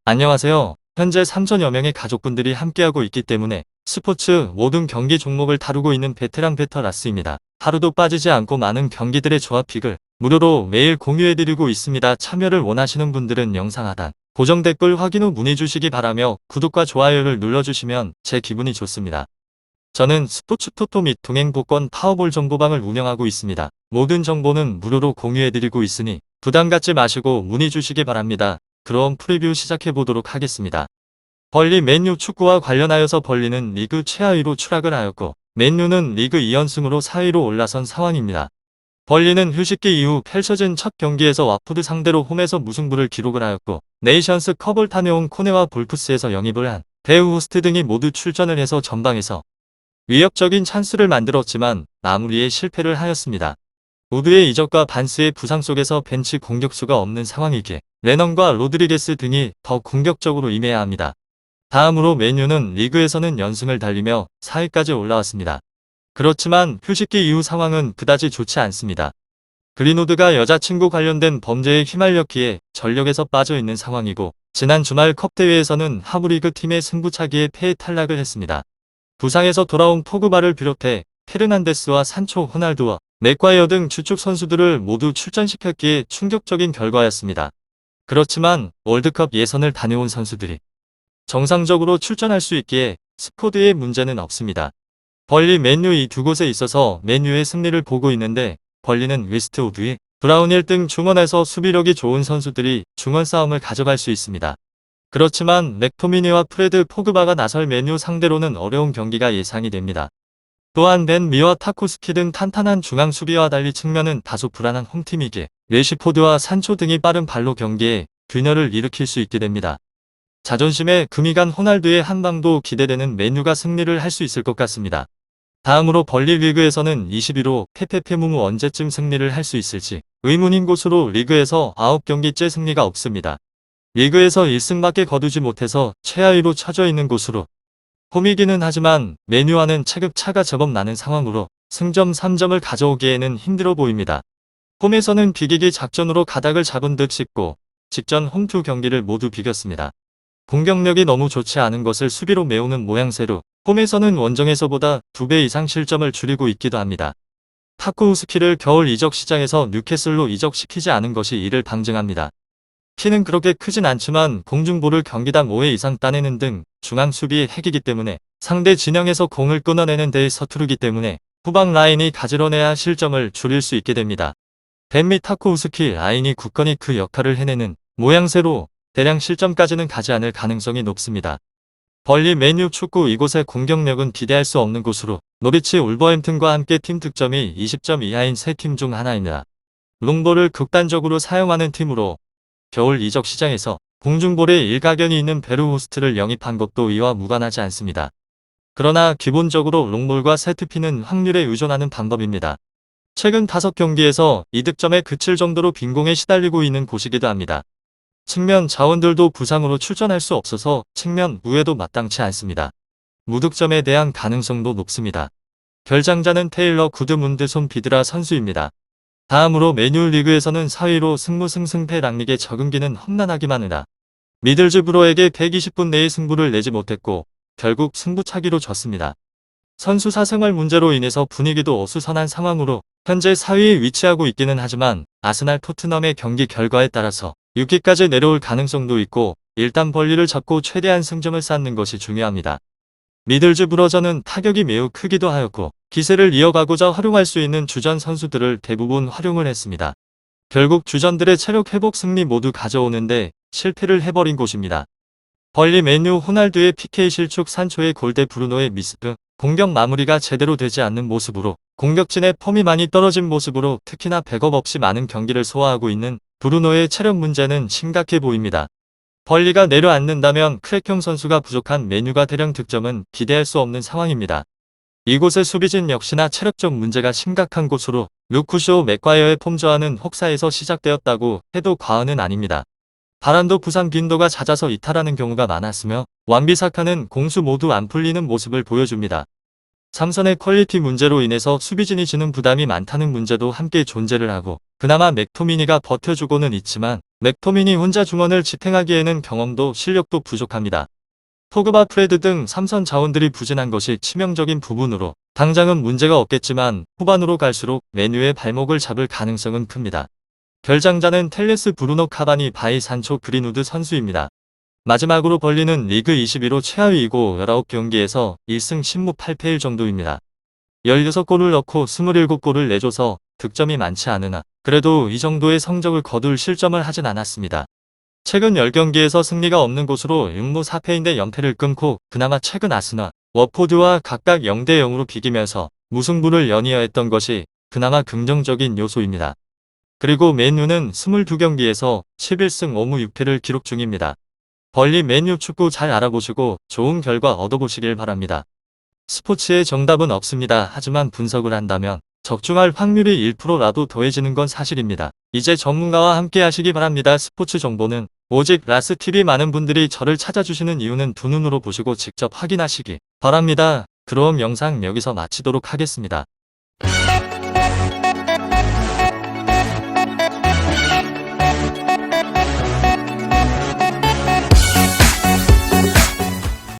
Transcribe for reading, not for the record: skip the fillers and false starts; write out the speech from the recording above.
안녕하세요. 현재 3천여 명의 가족분들이 함께하고 있기 때문에 스포츠 모든 경기 종목을 다루고 있는 베테랑 베터라스입니다. 하루도 빠지지 않고 많은 경기들의 조합픽을 무료로 매일 공유해드리고 있습니다. 참여를 원하시는 분들은 영상 하단 고정 댓글 확인 후 문의 주시기 바라며 구독과 좋아요를 눌러주시면 제 기분이 좋습니다. 저는 스포츠 토토 및 동행 복권 파워볼 정보방을 운영하고 있습니다. 모든 정보는 무료로 공유해드리고 있으니 부담 갖지 마시고 문의 주시기 바랍니다. 그럼 프리뷰 시작해보도록 하겠습니다. 벌리 맨유 축구와 관련하여서 벌리는 리그 최하위로 추락을 하였고 맨유는 리그 2연승으로 4위로 올라선 상황입니다. 벌리는 휴식기 이후 펼쳐진 첫 경기에서 와포드 상대로 홈에서 무승부를 기록을 하였고 네이션스 컵을 다녀온 코네와 볼프스에서 영입을 한 배우 호스트 등이 모두 출전을 해서 전방에서 위협적인 찬스를 만들었지만 마무리에 실패를 하였습니다. 우드의 이적과 반스의 부상 속에서 벤치 공격수가 없는 상황이기에 레넌과 로드리게스 등이 더 공격적으로 임해야 합니다. 다음으로 맨유는 리그에서는 연승을 달리며 4위까지 올라왔습니다. 그렇지만 휴식기 이후 상황은 그다지 좋지 않습니다. 그린우드가 여자친구 관련된 범죄에 휘말렸기에 전력에서 빠져있는 상황이고 지난 주말 컵대회에서는 하브리그 팀의 승부차기에 패해 탈락을 했습니다. 부상에서 돌아온 포그바를 비롯해 페르난데스와 산초, 호날두와 맥과이어 등 주축 선수들을 모두 출전시켰기에 충격적인 결과였습니다. 그렇지만 월드컵 예선을 다녀온 선수들이 정상적으로 출전할 수 있기에 스쿼드에 문제는 없습니다. 벌리 맨유 이 두 곳에 있어서 맨유의 승리를 보고 있는데 벌리는 웨스트우드의 브라운 1등 중원에서 수비력이 좋은 선수들이 중원 싸움을 가져갈 수 있습니다. 그렇지만 맥토미니와 프레드 포그바가 나설 맨유 상대로는 어려운 경기가 예상이 됩니다. 또한 벤 미와 타코스키 등 탄탄한 중앙 수비와 달리 측면은 다소 불안한 홈팀이기에 레시포드와 산초 등이 빠른 발로 경기에 균열을 일으킬 수 있게 됩니다. 자존심에 금이 간 호날두의 한 방도 기대되는 맨유가 승리를 할 수 있을 것 같습니다. 다음으로 벌리 리그에서는 21호 페페페무무 언제쯤 승리를 할 수 있을지 의문인 곳으로 리그에서 9경기째 승리가 없습니다. 리그에서 1승밖에 거두지 못해서 최하위로 처져 있는 곳으로 홈이기는 하지만 맨유와는 체급차가 제법 나는 상황으로 승점 3점을 가져오기에는 힘들어 보입니다. 홈에서는 비기기 작전으로 가닥을 잡은 듯 싶고 직전 홈 두 경기를 모두 비겼습니다. 공격력이 너무 좋지 않은 것을 수비로 메우는 모양새로 홈에서는 원정에서보다 2배 이상 실점을 줄이고 있기도 합니다. 타쿠우스키를 겨울 이적 시장에서 뉴캐슬로 이적시키지 않은 것이 이를 방증합니다. 키는 그렇게 크진 않지만 공중볼을 경기당 5회 이상 따내는 등 중앙 수비의 핵이기 때문에 상대 진영에서 공을 끊어내는 데에 서투르기 때문에 후방 라인이 가지런해야 실점을 줄일 수 있게 됩니다. 벤 및 타쿠우스키 라인이 굳건히 그 역할을 해내는 모양새로 대량 실점까지는 가지 않을 가능성이 높습니다. 벌리 맨유 축구 이곳의 공격력은 기대할 수 없는 곳으로 노리치 울버햄튼과 함께 팀 득점이 20점 이하인 세 팀 중 하나입니다. 롱볼을 극단적으로 사용하는 팀으로 겨울 이적 시장에서 공중볼에 일가견이 있는 베르호스트를 영입한 것도 이와 무관하지 않습니다. 그러나 기본적으로 롱볼과 세트피는 확률에 의존하는 방법입니다. 최근 5경기에서 2득점에 그칠 정도로 빈공에 시달리고 있는 곳이기도 합니다. 측면 자원들도 부상으로 출전할 수 없어서 측면 우회도 마땅치 않습니다. 무득점에 대한 가능성도 높습니다. 결장자는 테일러 구드문드 손 비드라 선수입니다. 다음으로 맨유 리그에서는 4위로 승무승승패 락lig에 적응기는 험난하기만 하다. 미들즈브로에게 120분 내에 승부를 내지 못했고 결국 승부차기로 졌습니다. 선수 사생활 문제로 인해서 분위기도 어수선한 상황으로 현재 4위에 위치하고 있기는 하지만 아스날 토트넘의 경기 결과에 따라서 6위까지 내려올 가능성도 있고 일단 벌리를 잡고 최대한 승점을 쌓는 것이 중요합니다. 미들즈브러저는 타격이 매우 크기도 하였고 기세를 이어가고자 활용할 수 있는 주전 선수들을 대부분 활용을 했습니다. 결국 주전들의 체력 회복 승리 모두 가져오는데 실패를 해버린 곳입니다. 벌리 맨유 호날두의 PK 실축 산초의 골대 브루노의 미스프 공격 마무리가 제대로 되지 않는 모습으로 공격진의 폼이 많이 떨어진 모습으로 특히나 백업 없이 많은 경기를 소화하고 있는 브루노의 체력 문제는 심각해 보입니다. 벌리가 내려앉는다면 크랙형 선수가 부족한 맨유가 대량 득점은 기대할 수 없는 상황입니다. 이곳의 수비진 역시나 체력적 문제가 심각한 곳으로 루크쇼 맥과이어의 폼 저하는 혹사에서 시작되었다고 해도 과언은 아닙니다. 바란도 부상 빈도가 잦아서 이탈하는 경우가 많았으며 완비사카는 공수 모두 안 풀리는 모습을 보여줍니다. 삼선의 퀄리티 문제로 인해서 수비진이 지는 부담이 많다는 문제도 함께 존재를 하고 그나마 맥토미니가 버텨주고는 있지만 맥토미니 혼자 중원을 지탱하기에는 경험도 실력도 부족합니다. 포그바 프레드 등 삼선 자원들이 부진한 것이 치명적인 부분으로 당장은 문제가 없겠지만 후반으로 갈수록 맨유의 발목을 잡을 가능성은 큽니다. 결장자는 텔레스 브루노 카바니 바이 산초 그린우드 선수입니다. 마지막으로 벌리는 리그 21호 최하위이고 19경기에서 1승 10무 8패일 정도입니다. 16골을 넣고 27골을 내줘서 득점이 많지 않으나 그래도 이 정도의 성적을 거둘 실점을 하진 않았습니다. 최근 10경기에서 승리가 없는 곳으로 6무 4패인데 연패를 끊고 그나마 최근 아스널, 워포드와 각각 0대 0으로 비기면서 무승부를 연이어했던 것이 그나마 긍정적인 요소입니다. 그리고 맨유는 22경기에서 11승 5무 6패를 기록 중입니다. 벌리 맨유 축구 잘 알아보시고 좋은 결과 얻어보시길 바랍니다. 스포츠의 정답은 없습니다. 하지만 분석을 한다면 적중할 확률이 1%라도 더해지는 건 사실입니다. 이제 전문가와 함께 하시기 바랍니다. 스포츠 정보는 오직 라스TV. 많은 분들이 저를 찾아주시는 이유는 두 눈으로 보시고 직접 확인하시기 바랍니다. 그럼 영상 여기서 마치도록 하겠습니다.